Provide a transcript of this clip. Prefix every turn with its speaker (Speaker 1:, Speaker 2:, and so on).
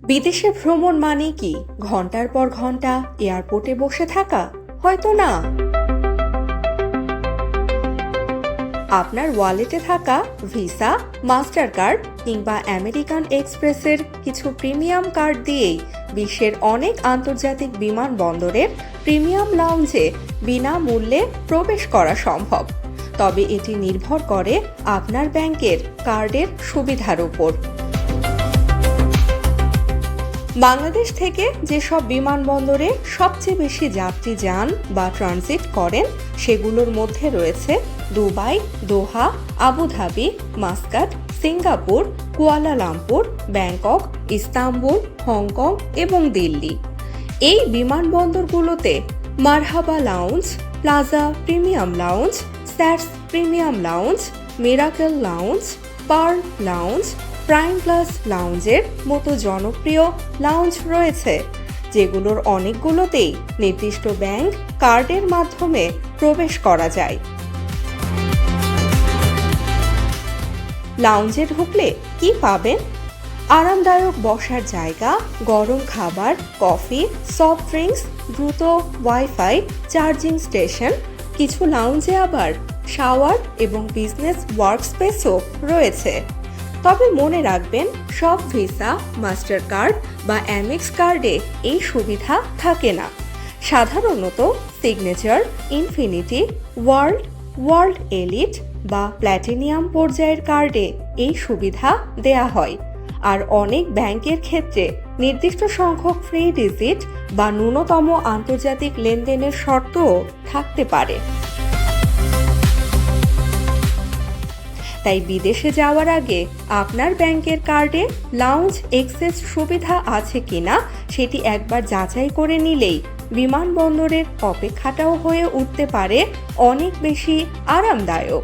Speaker 1: বিদেশে ভ্রমণ মানে কি ঘন্টার পর ঘন্টা এয়ারপোর্টে বসে থাকা? হয়তো না। আপনার ওয়ালেটে থাকা ভিসা, মাস্টার কার্ড কিংবা আমেরিকান এক্সপ্রেসের কিছু প্রিমিয়াম কার্ড দিয়েই বিশ্বের অনেক আন্তর্জাতিক বিমানবন্দরের প্রিমিয়াম লাউঞ্জে বিনামূল্যে প্রবেশ করা সম্ভব। তবে এটি নির্ভর করে আপনার ব্যাংকের কার্ডের সুবিধার উপর। বাংলাদেশ থেকে যেসব বিমানবন্দরে সবচেয়ে বেশি যাত্রী যান বা ট্রানজিট করেন সেগুলোর মধ্যে রয়েছে Dubai, Doha, Abu Dhabi, Muscat, Singapore, Kuala Lumpur, Bangkok, Istanbul, Hong Kong এবং দিল্লি। এই বিমানবন্দরগুলোতে Marhaba lounge, plaza premium lounge, SATS premium lounge, miracle lounge, pearl lounge, prime plus লাউঞ্জের মতো জনপ্রিয় লাউঞ্জ রয়েছে, যেগুলোর অনেকগুলোতেই নির্দিষ্ট ব্যাংক কার্ডের মাধ্যমে প্রবেশ করা যায়। লাউঞ্জে ঢুকলে কি পাবেন? আরামদায়ক বসার জায়গা, গরম খাবার, কফি, সফট ড্রিঙ্কস, দ্রুত ওয়াইফাই, চার্জিং স্টেশন, কিছু লাউঞ্জে আবার শাওয়ার এবং বিজনেস ওয়ার্কস্পেসও রয়েছে। তবে মনে রাখবেন, সব ভিসা, মাস্টার কার্ড বা অ্যামেক্স কার্ডে এই সুবিধা থাকে না। সাধারণত সিগনেচার, ইনফিনিটি, ওয়ার্ল্ড এলিট বা প্ল্যাটিনিয়াম পর্যায়ের কার্ডে এই সুবিধা দেয়া হয়। আর অনেক ব্যাংকের ক্ষেত্রে নির্দিষ্ট সংখ্যক ফ্রি ভিজিট বা ন্যূনতম আন্তর্জাতিক লেনদেনের শর্তও থাকতে পারে। তাই বিদেশে যাওয়ার আগে আপনার ব্যাংকের কার্ডে লাউঞ্জ এক্সেস সুবিধা আছে কিনা সেটি একবার যাচাই করে নিলেই বিমানবন্দরের অপেক্ষাটাও হয়ে উঠতে পারে অনেক বেশি আরামদায়ক।